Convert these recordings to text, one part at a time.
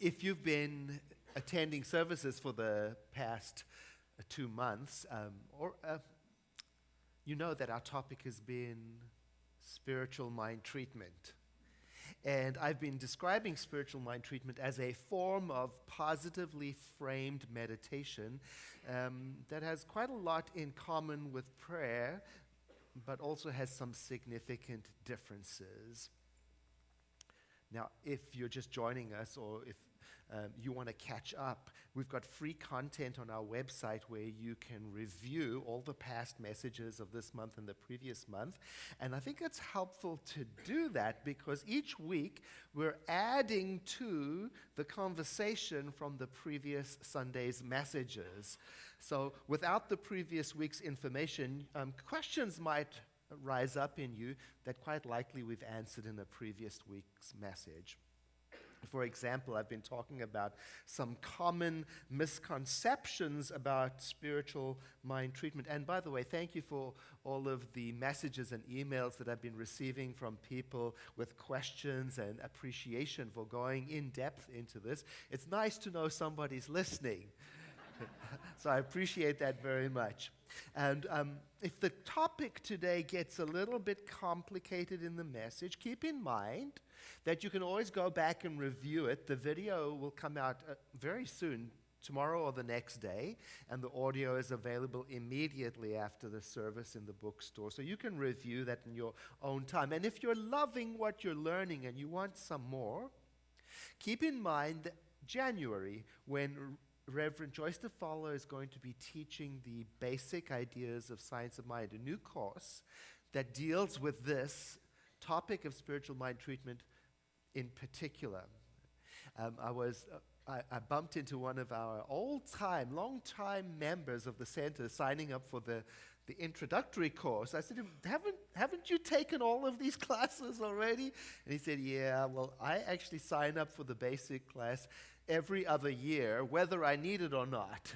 If you've been attending services for the past 2 months, you know that our topic has been spiritual mind treatment. And I've been describing spiritual mind treatment as a form of positively framed meditation that has quite a lot in common with prayer, but also has some significant differences. Now, if you're just joining us, or if you want to catch up, we've got free content on our website where you can review all the past messages of this month and the previous month. And I think it's helpful to do that because each week we're adding to the conversation from the previous Sunday's messages. So without the previous week's information, questions might rise up in you that quite likely we've answered in a previous week's message. For example, I've been talking about some common misconceptions about spiritual mind treatment. And by the way, thank you for all of the messages and emails that I've been receiving from people with questions and appreciation for going in depth into this. It's nice to know somebody's listening. So I appreciate that very much. And if the topic today gets a little bit complicated in the message, keep in mind that you can always go back and review it. The video will come out very soon, tomorrow or the next day, and the audio is available immediately after the service in the bookstore. So you can review that in your own time. And if you're loving what you're learning and you want some more, keep in mind that January, when Reverend Joyce DeFallo is going to be teaching the basic ideas of science of mind, a new course that deals with this topic of spiritual mind treatment in particular. I bumped into one of our long-time members of the center signing up for the introductory course. I said, haven't you taken all of these classes already? And he said, yeah, well, I actually sign up for the basic class every other year, whether I need it or not.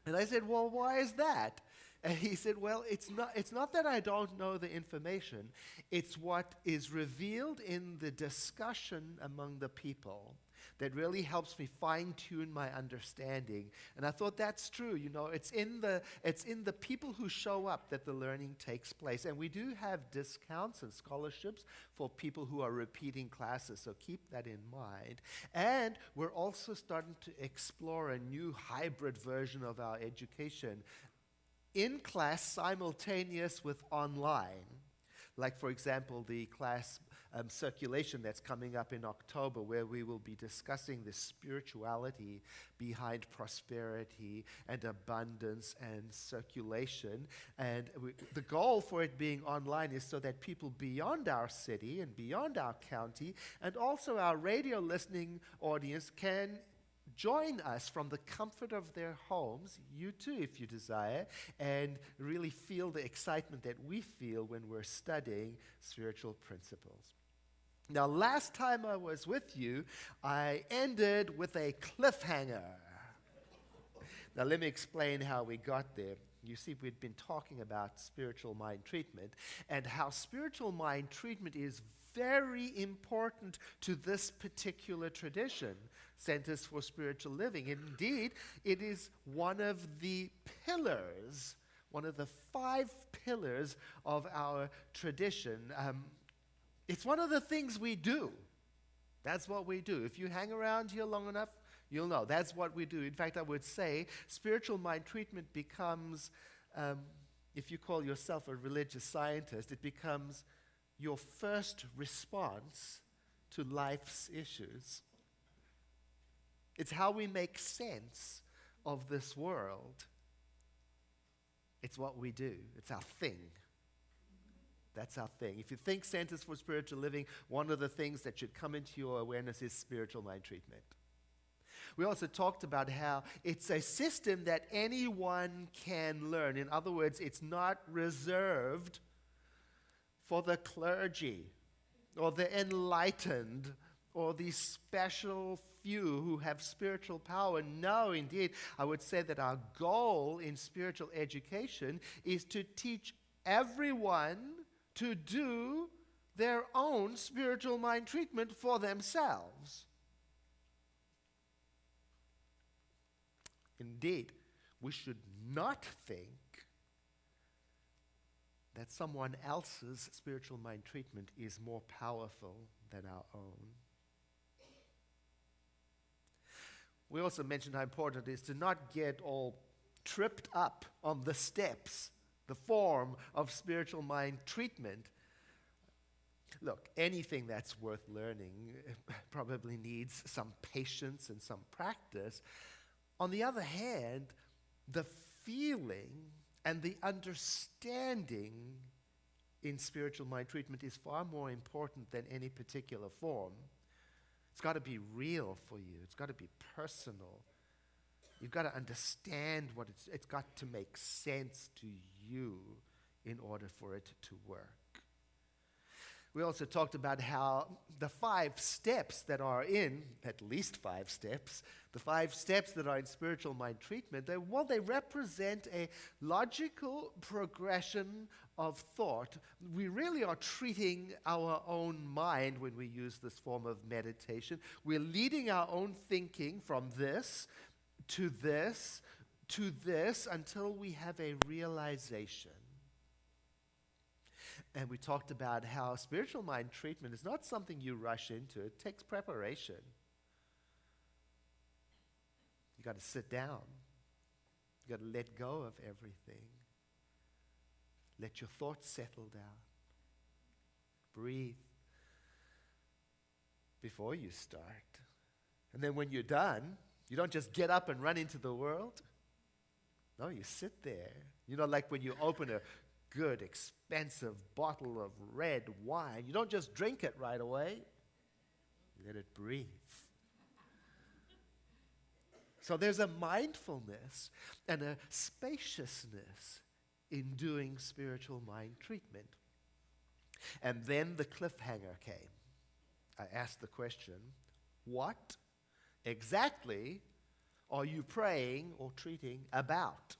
And I said, well, why is that? And he said, well, it's not that I don't know the information. It's what is revealed in the discussion among the people that really helps me fine-tune my understanding. And I thought that's true. You know, it's in the people who show up that the learning takes place. And we do have discounts and scholarships for people who are repeating classes, so keep that in mind. And we're also starting to explore a new hybrid version of our education, in class simultaneous with online. Like, for example, the class circulation that's coming up in October, where we will be discussing the spirituality behind prosperity and abundance and circulation. And the goal for it being online is so that people beyond our city and beyond our county, and also our radio listening audience, can join us from the comfort of their homes, you too if you desire, and really feel the excitement that we feel when we're studying spiritual principles. Now, last time I was with you, I ended with a cliffhanger. Now, let me explain how we got there. You see, we'd been talking about spiritual mind treatment and how spiritual mind treatment is very important to this particular tradition, Centers for Spiritual Living. Indeed, it is one of the pillars, one of the 5 pillars of our tradition. It's one of the things we do. That's what we do. If you hang around here long enough, you'll know that's what we do. In fact, I would say spiritual mind treatment becomes, if you call yourself a religious scientist, it becomes your first response to life's issues. It's how we make sense of this world. It's what we do. It's our thing. That's our thing. If you think Centers for Spiritual Living, one of the things that should come into your awareness is spiritual mind treatment. We also talked about how it's a system that anyone can learn. In other words, it's not reserved for the clergy or the enlightened or the special few who have spiritual power. No, indeed, I would say that our goal in spiritual education is to teach everyone to do their own spiritual mind treatment for themselves. Indeed, we should not think that someone else's spiritual mind treatment is more powerful than our own. We also mentioned how important it is to not get all tripped up on the steps, the form of spiritual mind treatment. Look, anything that's worth learning probably needs some patience and some practice. On the other hand, the feeling and the understanding in spiritual mind treatment is far more important than any particular form. It's got to be real for you. It's got to be personal. You've got to understand what it's got to make sense to you in order for it to work. We also talked about how the 5 steps that are in, at least 5 steps, the 5 steps that are in spiritual mind treatment, they represent a logical progression of thought. We really are treating our own mind when we use this form of meditation. We're leading our own thinking from this to this to this until we have a realization. And we talked about how spiritual mind treatment is not something you rush into. It takes preparation. You got to sit down. You got to let go of everything. Let your thoughts settle down. Breathe before you start. And then when you're done, you don't just get up and run into the world. No, you sit there. You know, like when you open a good, expensive bottle of red wine, you don't just drink it right away. You let it breathe. So there's a mindfulness and a spaciousness in doing spiritual mind treatment. And then the cliffhanger came. I asked the question, what exactly are you praying or treating about?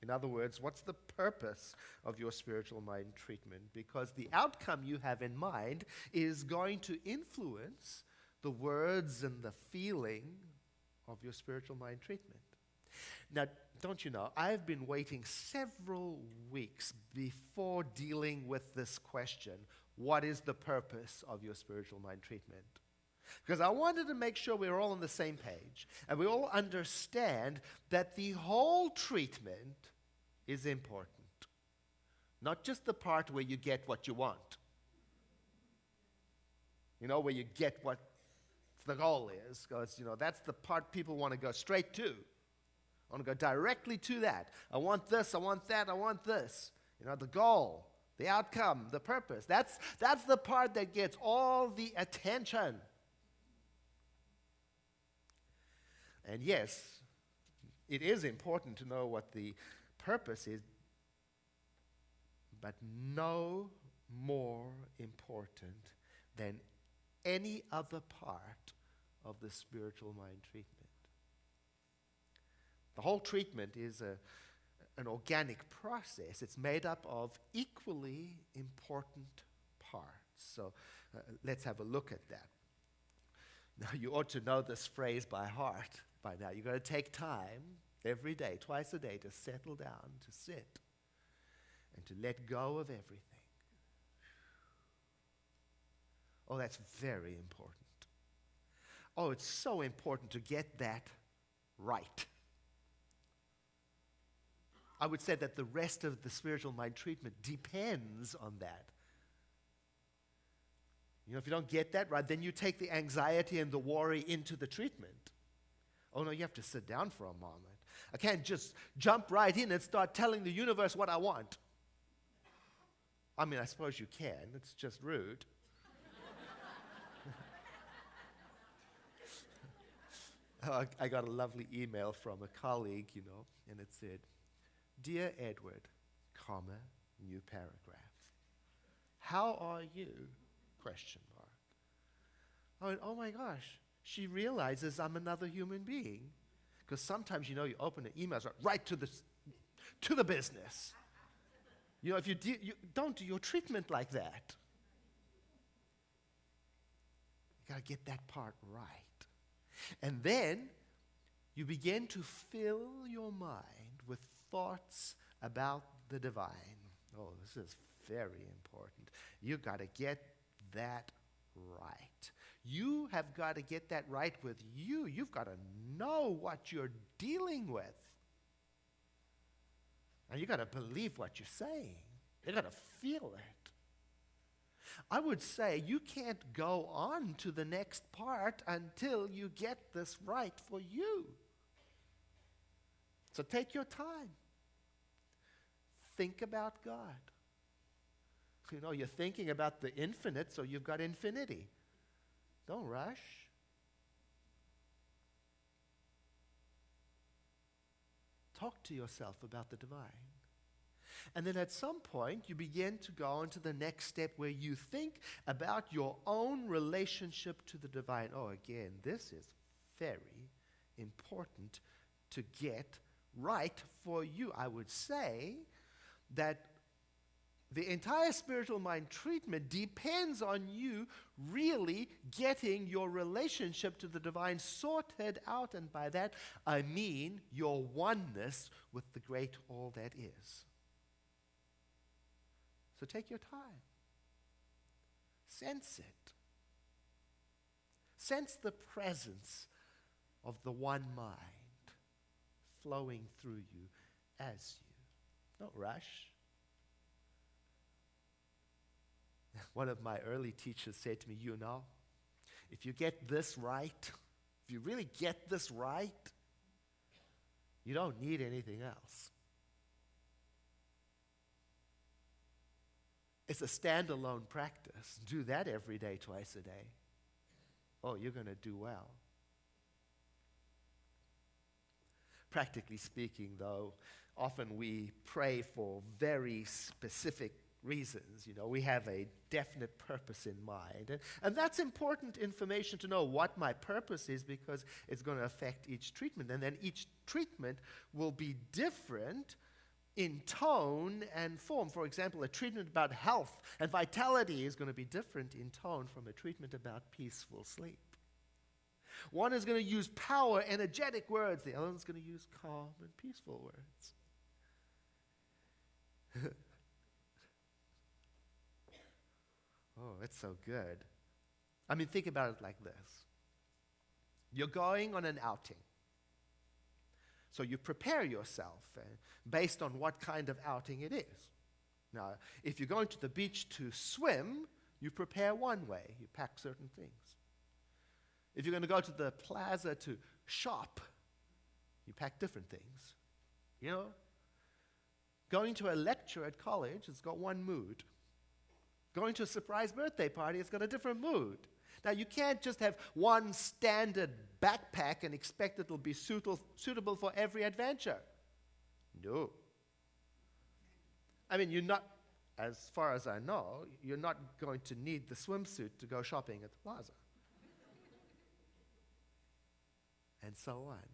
In other words, what's the purpose of your spiritual mind treatment? Because the outcome you have in mind is going to influence the words and the feeling of your spiritual mind treatment. Now, don't you know, I've been waiting several weeks before dealing with this question, what is the purpose of your spiritual mind treatment? Because I wanted to make sure we're all on the same page and we all understand that the whole treatment is important. Not just the part where you get what you want. You know, where you get what the goal is. Because, you know, that's the part people want to go straight to. I want to go directly to that. I want this, I want that, I want this. You know, the goal, the outcome, the purpose. That's the part that gets all the attention. And yes, it is important to know what the purpose is, but no more important than any other part of the spiritual mind treatment. The whole treatment is an organic process. It's made up of equally important parts. So let's have a look at that. Now, you ought to know this phrase by heart by now. You've got to take time every day, twice a day, to settle down, to sit, and to let go of everything. Oh, that's very important. Oh, it's so important to get that right. I would say that the rest of the spiritual mind treatment depends on that. You know, if you don't get that right, then you take the anxiety and the worry into the treatment. Oh no, you have to sit down for a moment. I can't just jump right in and start telling the universe what I want. I mean, I suppose you can. It's just rude. I got a lovely email from a colleague, you know, and it said, "Dear Edward, comma, new paragraph. How are you? Question mark." I went, oh my gosh, she realizes I'm another human being. Because sometimes, you know, you open the emails right to the business. You know, if you don't do your treatment like that. You got to get that part right. And then you begin to fill your mind with thoughts about the divine. Oh, this is very important. You've got to get that right. You have got to get that right with you. You've got to know what you're dealing with. And you've got to believe what you're saying. You've got to feel it. I would say you can't go on to the next part until you get this right for you. So take your time. Think about God. You know, you're thinking about the infinite, so you've got infinity. Don't rush. Talk to yourself about the divine. And then at some point, you begin to go on to the next step where you think about your own relationship to the divine. Oh, again, this is very important to get right for you. I would say that the entire spiritual mind treatment depends on you really getting your relationship to the divine sorted out. And by that, I mean your oneness with the great all that is. So take your time. Sense it. Sense the presence of the one mind flowing through you as you. Don't rush. One of my early teachers said to me, you know, if you get this right, if you really get this right, you don't need anything else. It's a standalone practice. Do that every day, twice a day. Oh, you're going to do well. Practically speaking, though, often we pray for very specific reasons. You know, we have a definite purpose in mind. And that's important information to know what my purpose is, because it's going to affect each treatment. And then each treatment will be different in tone and form. For example, a treatment about health and vitality is going to be different in tone from a treatment about peaceful sleep. One is going to use power, energetic words. The other is going to use calm and peaceful words. Oh, it's so good. I mean, think about it like this. You're going on an outing. So you prepare yourself based on what kind of outing it is. Now, if you're going to the beach to swim, you prepare one way. You pack certain things. If you're going to go to the plaza to shop, you pack different things. You know? Going to a lecture at college, it's got one mood. Going to a surprise birthday party, it's got a different mood. Now, you can't just have one standard backpack and expect it'll be suitable for every adventure. No. I mean, you're not, as far as I know, you're not going to need the swimsuit to go shopping at the plaza. And so on.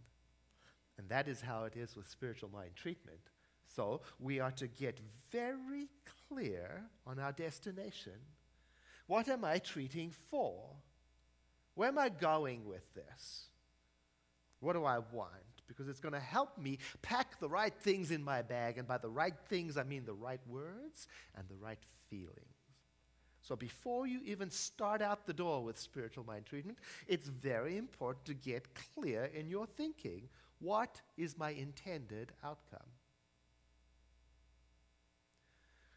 And that is how it is with spiritual mind treatment. So we are to get very clear on our destination. What am I treating for? Where am I going with this? What do I want? Because it's going to help me pack the right things in my bag. And by the right things, I mean the right words and the right feelings. So before you even start out the door with spiritual mind treatment, it's very important to get clear in your thinking. What is my intended outcome?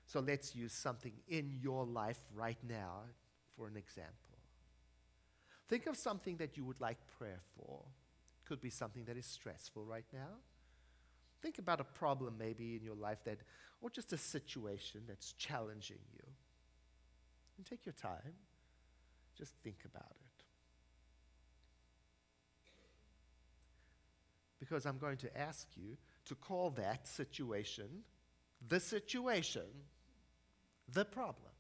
So let's use something in your life right now for an example. Think of something that you would like prayer for. It could be something that is stressful right now. Think about a problem maybe in your life that, or just a situation that's challenging you. And take your time. Just think about it. Because I'm going to ask you to call that situation, the problem.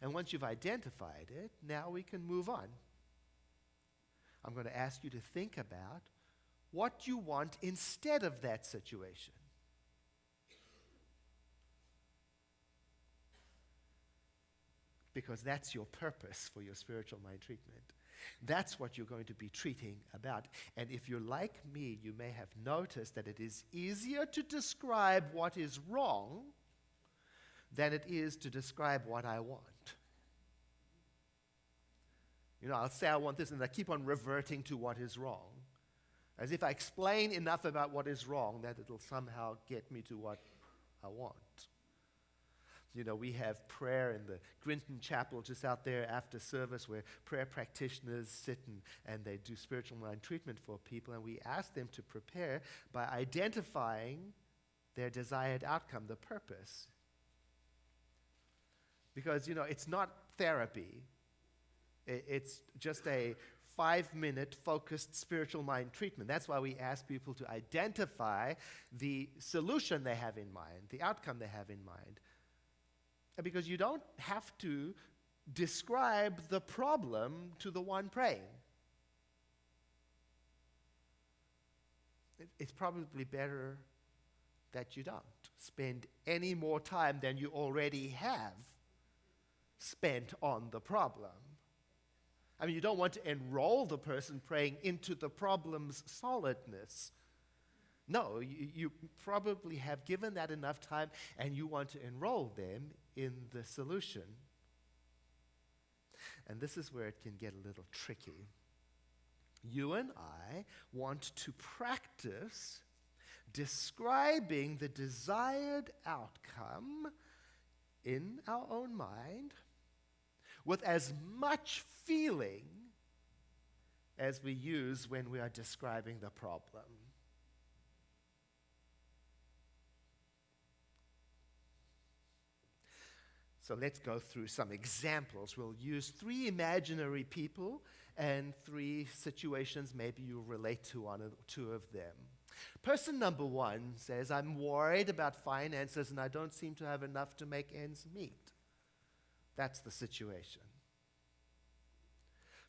And once you've identified it, now we can move on. I'm going to ask you to think about what you want instead of that situation. because that's your purpose for your spiritual mind treatment. That's what you're going to be treating about. And if you're like me, you may have noticed that it is easier to describe what is wrong than it is to describe what I want. I'll say I want this, and I keep on reverting to what is wrong, as if I explain enough about what is wrong that it'll somehow get me to what I want. We have prayer in the Grinton Chapel just out there after service, where prayer practitioners sit and they do spiritual mind treatment for people, and we ask them to prepare by identifying their desired outcome, the purpose. Because, it's not therapy. It's just a 5-minute focused spiritual mind treatment. That's why we ask people to identify the solution they have in mind, the outcome they have in mind. Because you don't have to describe the problem to the one praying. It's probably better that you don't spend any more time than you already have spent on the problem. You don't want to enroll the person praying into the problem's solidness. No, you probably have given that enough time, and you want to enroll them in the solution. And this is where it can get a little tricky. You and I want to practice describing the desired outcome in our own mind with as much feeling as we use when we are describing the problem. So let's go through some examples. We'll use 3 imaginary people and 3 situations maybe you relate to one or 2 of them. Person number 1 says, I'm worried about finances and I don't seem to have enough to make ends meet. That's the situation.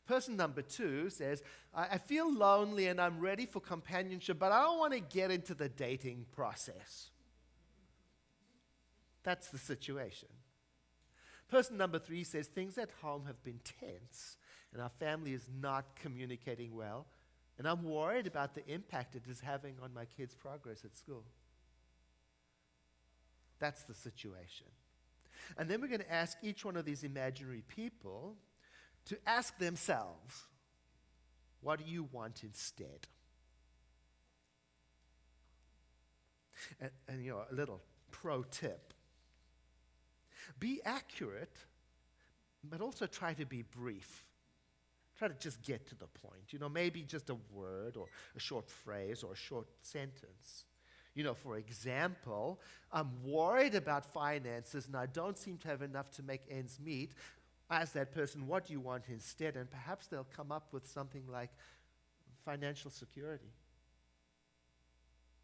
Person number 2 says, I feel lonely and I'm ready for companionship, but I don't want to get into the dating process. That's the situation. Person number 3 says, things at home have been tense and our family is not communicating well, and I'm worried about the impact it is having on my kids' progress at school. That's the situation. And then we're going to ask each one of these imaginary people to ask themselves, what do you want instead? And a little pro tip. Be accurate, but also try to be brief. Try to just get to the point. Maybe just a word or a short phrase or a short sentence. For example, I'm worried about finances and I don't seem to have enough to make ends meet. Ask that person, what do you want instead? And perhaps they'll come up with something like financial security.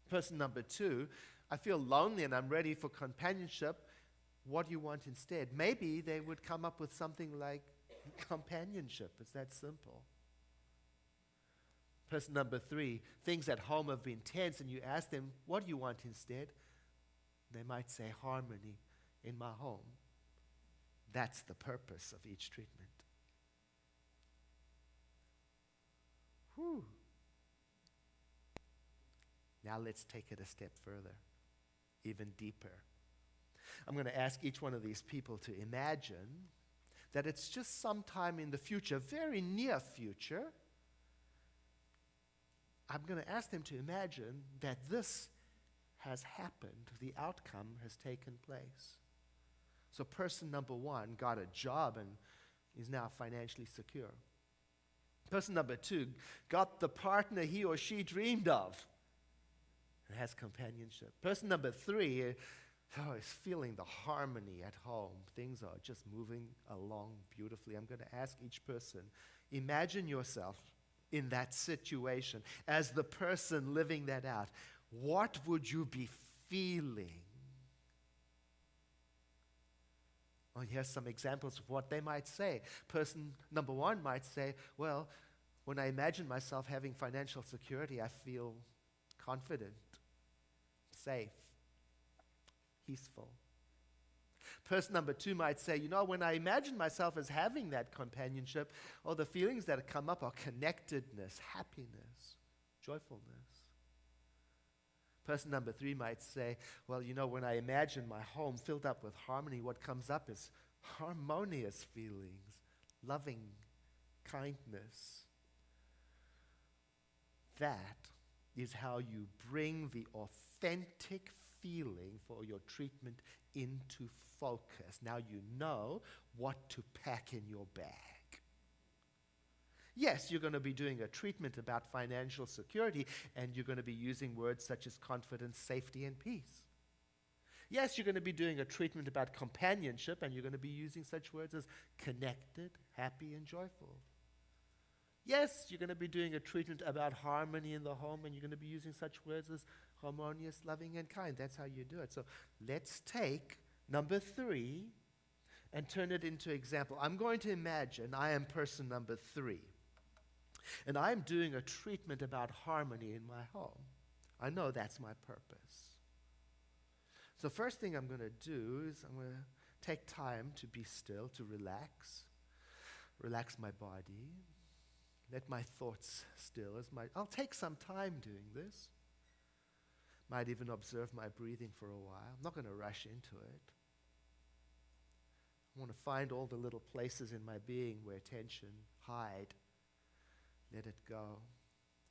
Person number 2, I feel lonely and I'm ready for companionship. What do you want instead? Maybe they would come up with something like companionship. It's that simple. Person number 3, things at home have been tense, and you ask them, what do you want instead? They might say, harmony in my home. That's the purpose of each treatment. Whew. Now let's take it a step further, even deeper. I'm going to ask each one of these people to imagine that it's just sometime in the future, very near future. I'm going to ask them to imagine that this has happened, the outcome has taken place. So person number 1 got a job and is now financially secure. Person number 2 got the partner he or she dreamed of and has companionship. Person number 3 is feeling the harmony at home. Things are just moving along beautifully. I'm going to ask each person, imagine yourself in that situation as the person living that out. What would you be feeling? Well, here's some examples of what they might say. Person number 1 might say, well, when I imagine myself having financial security, I feel confident, safe, peaceful. Person number 2 might say, when I imagine myself as having that companionship, the feelings that come up are connectedness, happiness, joyfulness. Person number 3 might say, when I imagine my home filled up with harmony, what comes up is harmonious feelings, loving kindness. That is how you bring the authentic feeling for your treatment into focus. Now you know what to pack in your bag. Yes, you're going to be doing a treatment about financial security, and you're going to be using words such as confidence, safety, and peace. Yes, you're going to be doing a treatment about companionship, and you're going to be using such words as connected, happy, and joyful. Yes, you're going to be doing a treatment about harmony in the home, and you're going to be using such words as harmonious, loving, and kind. That's how you do it. So let's take number 3 and turn it into example. I'm going to imagine I am person number 3, and I'm doing a treatment about harmony in my home. I know that's my purpose. So first thing I'm going to do is I'm going to take time to be still, to relax my body. Let my thoughts still. I'll take some time doing this. Might even observe my breathing for a while. I'm not going to rush into it. I want to find all the little places in my being where tension hide. Let it go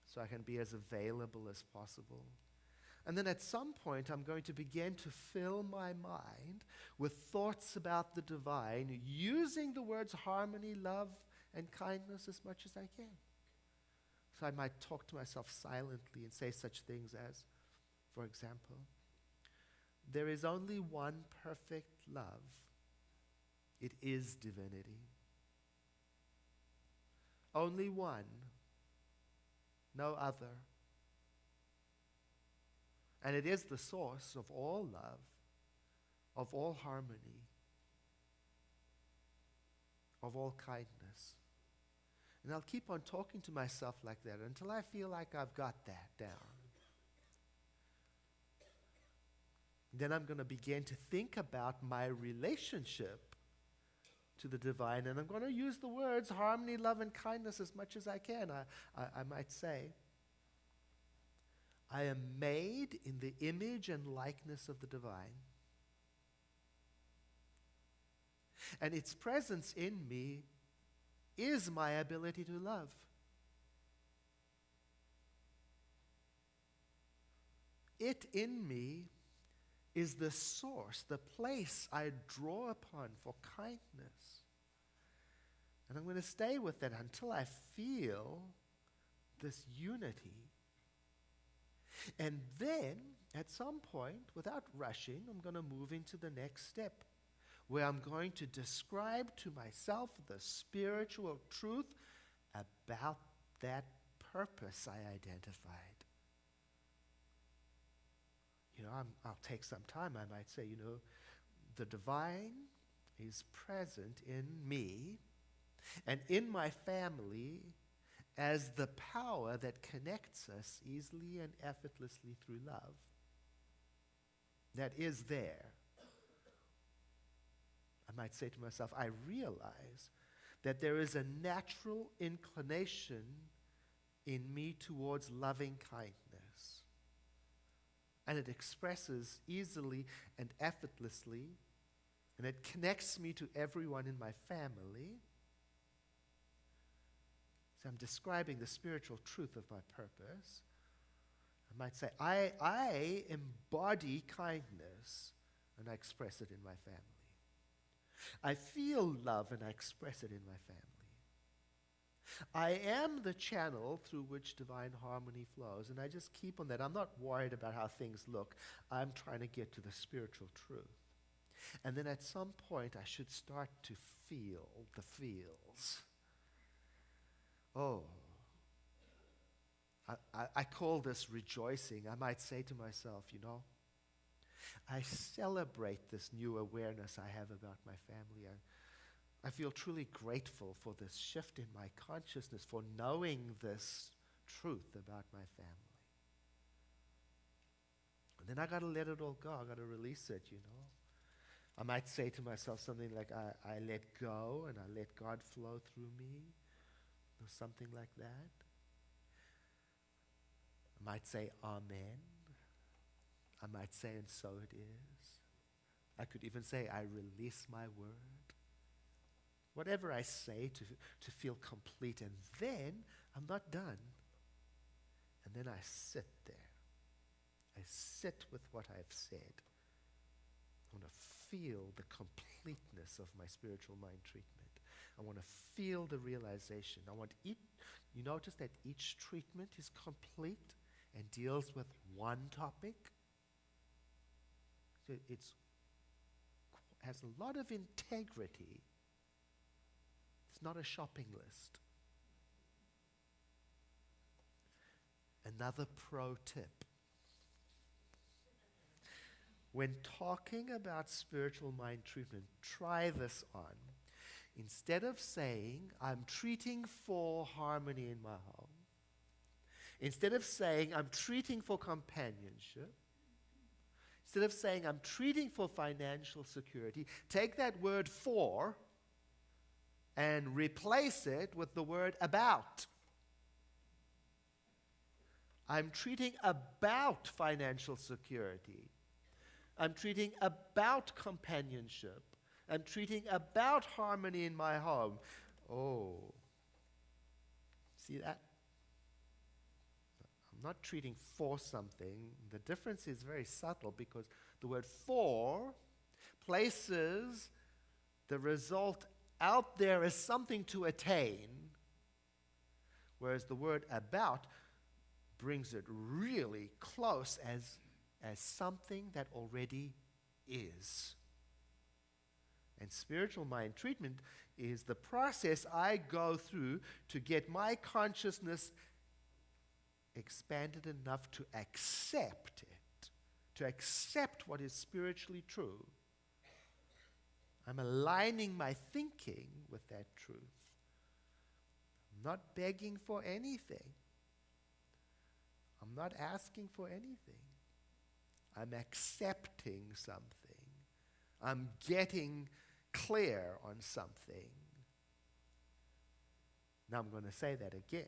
so I can be as available as possible. And then at some point, I'm going to begin to fill my mind with thoughts about the divine, using the words harmony, love, and kindness as much as I can. So I might talk to myself silently and say such things as, for example, there is only one perfect love. It is divinity. Only one, no other. And it is the source of all love, of all harmony, of all kindness. And I'll keep on talking to myself like that until I feel like I've got that down. Then I'm going to begin to think about my relationship to the divine, and I'm going to use the words harmony, love, and kindness as much as I can. I might say, I am made in the image and likeness of the divine. And its presence in me is my ability to love. It in me is the source, the place I draw upon for kindness. And I'm going to stay with that until I feel this unity. And then, at some point, without rushing, I'm going to move into the next step, where I'm going to describe to myself the spiritual truth about that purpose I identified. I'll take some time. I might say, the divine is present in me and in my family as the power that connects us easily and effortlessly through love. That is there. I might say to myself, I realize that there is a natural inclination in me towards loving kindness. And it expresses easily and effortlessly, and it connects me to everyone in my family. So I'm describing the spiritual truth of my purpose. I might say, I embody kindness, and I express it in my family. I feel love, and I express it in my family. I am the channel through which divine harmony flows, and I just keep on that. I'm not worried about how things look. I'm trying to get to the spiritual truth. And then at some point, I should start to feel the feels. Oh, I call this rejoicing. I might say to myself, I celebrate this new awareness I have about my family. I feel truly grateful for this shift in my consciousness, for knowing this truth about my family. And then I got to let it all go. I got to release it, I might say to myself something like, I let go and I let God flow through me, or something like that. I might say, Amen. I might say, and so it is. I could even say, I release my word. Whatever I say to feel complete, and then I'm not done. And then I sit there. I sit with what I've said. I want to feel the completeness of my spiritual mind treatment. I want to feel the realization. You notice that each treatment is complete and deals with one topic. So it has a lot of integrity. It's not a shopping list. Another pro tip. When talking about spiritual mind treatment, try this on. Instead of saying, I'm treating for harmony in my home, instead of saying, I'm treating for companionship, instead of saying, I'm treating for financial security, take that word for and replace it with the word about. I'm treating about financial security. I'm treating about companionship. I'm treating about harmony in my home. Oh, see that? I'm not treating for something. The difference is very subtle because the word for places the result out there as something to attain, whereas the word about brings it really close as something that already is. And spiritual mind treatment is the process I go through to get my consciousness expanded enough to accept it, to accept what is spiritually true. I'm aligning my thinking with that truth. I'm not begging for anything. I'm not asking for anything. I'm accepting something. I'm getting clear on something. Now I'm going to say that again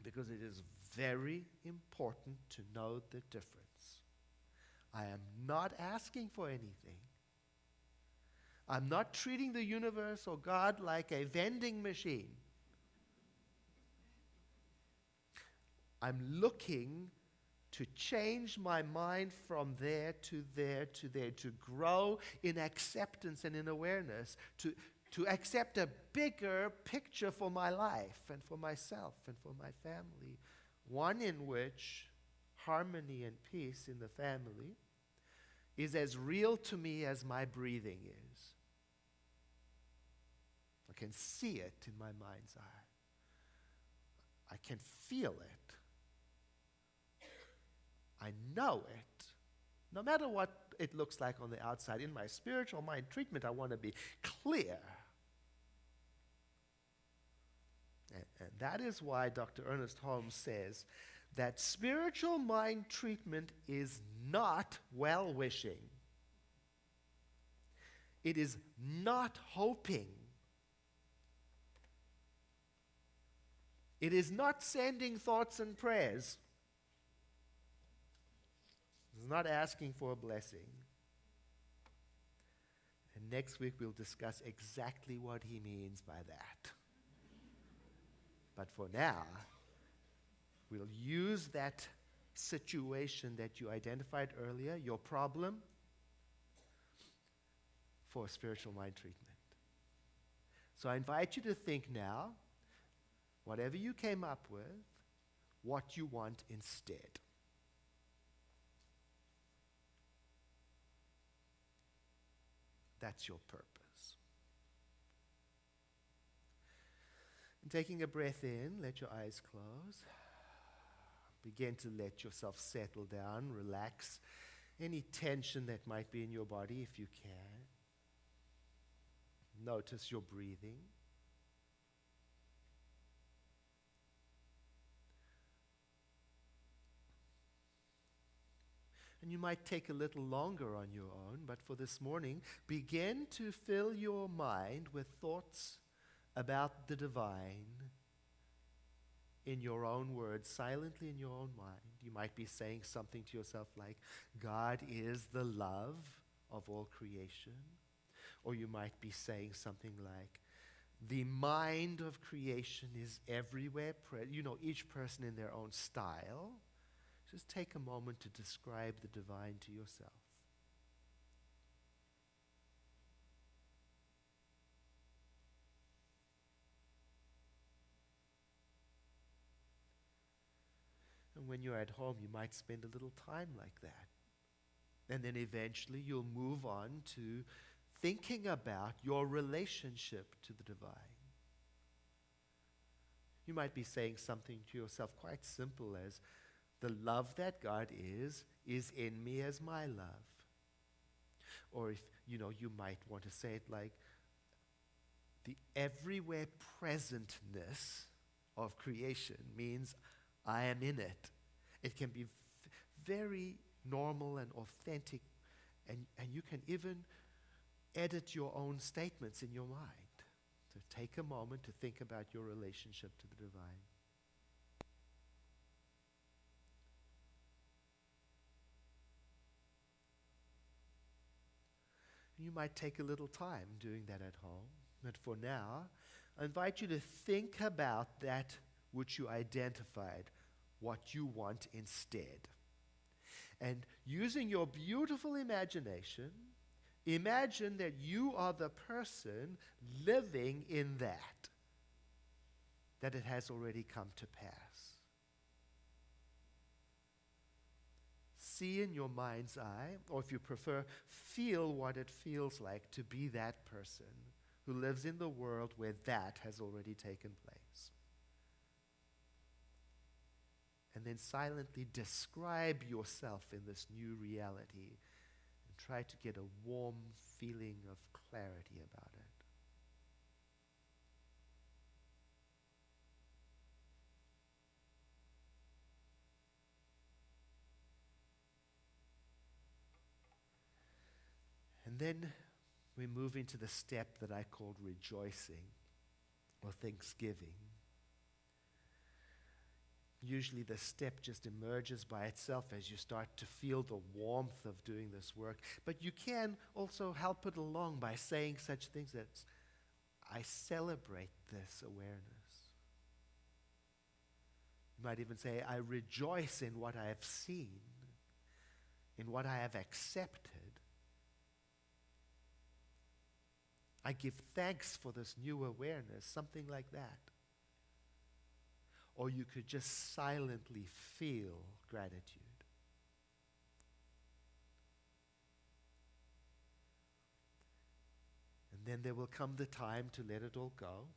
because it is very important to know the difference. I am not asking for anything. I'm not treating the universe or God like a vending machine. I'm looking to change my mind from there to there to there, to grow in acceptance and in awareness, to accept a bigger picture for my life and for myself and for my family, one in which harmony and peace in the family is as real to me as my breathing is. I can see it in my mind's eye. I can feel it. I know it. No matter what it looks like on the outside, in my spiritual mind treatment, I want to be clear. And that is why Dr. Ernest Holmes says that spiritual mind treatment is not well-wishing. It is not hoping. It is not sending thoughts and prayers. It's not asking for a blessing. And next week we'll discuss exactly what he means by that. But for now, we'll use that situation that you identified earlier, your problem, for spiritual mind treatment. So I invite you to think now, whatever you came up with, what you want instead. That's your purpose. And taking a breath in, let your eyes close. Begin to let yourself settle down, relax any tension that might be in your body if you can. Notice your breathing. And you might take a little longer on your own, but for this morning, begin to fill your mind with thoughts about the divine in your own words, silently in your own mind. You might be saying something to yourself like, God is the love of all creation. Or you might be saying something like, the mind of creation is everywhere. Each person in their own style. Just take a moment to describe the divine to yourself. And when you're at home, you might spend a little time like that. And then eventually you'll move on to thinking about your relationship to the divine. You might be saying something to yourself quite simple as, the love that God is in me as my love. Or if, you might want to say it like, the everywhere presentness of creation means I am in it. It can be very normal and authentic, and you can even edit your own statements in your mind. So take a moment to think about your relationship to the divine. You might take a little time doing that at home, but for now, I invite you to think about that which you identified, what you want instead. And using your beautiful imagination, imagine that you are the person living in that it has already come to pass. See in your mind's eye, or if you prefer, feel what it feels like to be that person who lives in the world where that has already taken place. And then silently describe yourself in this new reality and try to get a warm feeling of clarity about it. And then we move into the step that I called rejoicing or thanksgiving. Usually the step just emerges by itself as you start to feel the warmth of doing this work. But you can also help it along by saying such things as, I celebrate this awareness. You might even say, I rejoice in what I have seen, in what I have accepted. I give thanks for this new awareness, something like that. Or you could just silently feel gratitude. And then there will come the time to let it all go.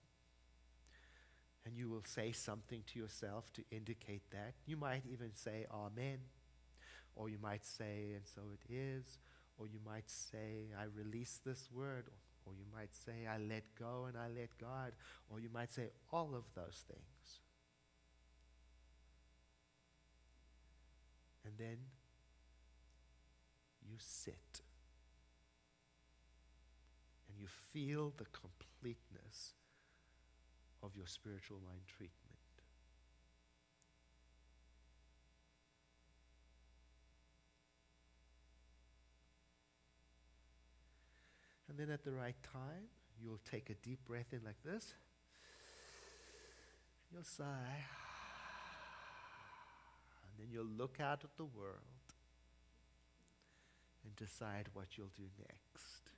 And you will say something to yourself to indicate that. You might even say, Amen. Or you might say, and so it is. Or you might say, I release this word. Or you might say, I let go and I let God. Or you might say all of those things. And then you sit. And you feel the completeness of your spiritual mind treatment. And then at the right time, you'll take a deep breath in like this. You'll sigh. And then you'll look out at the world and decide what you'll do next.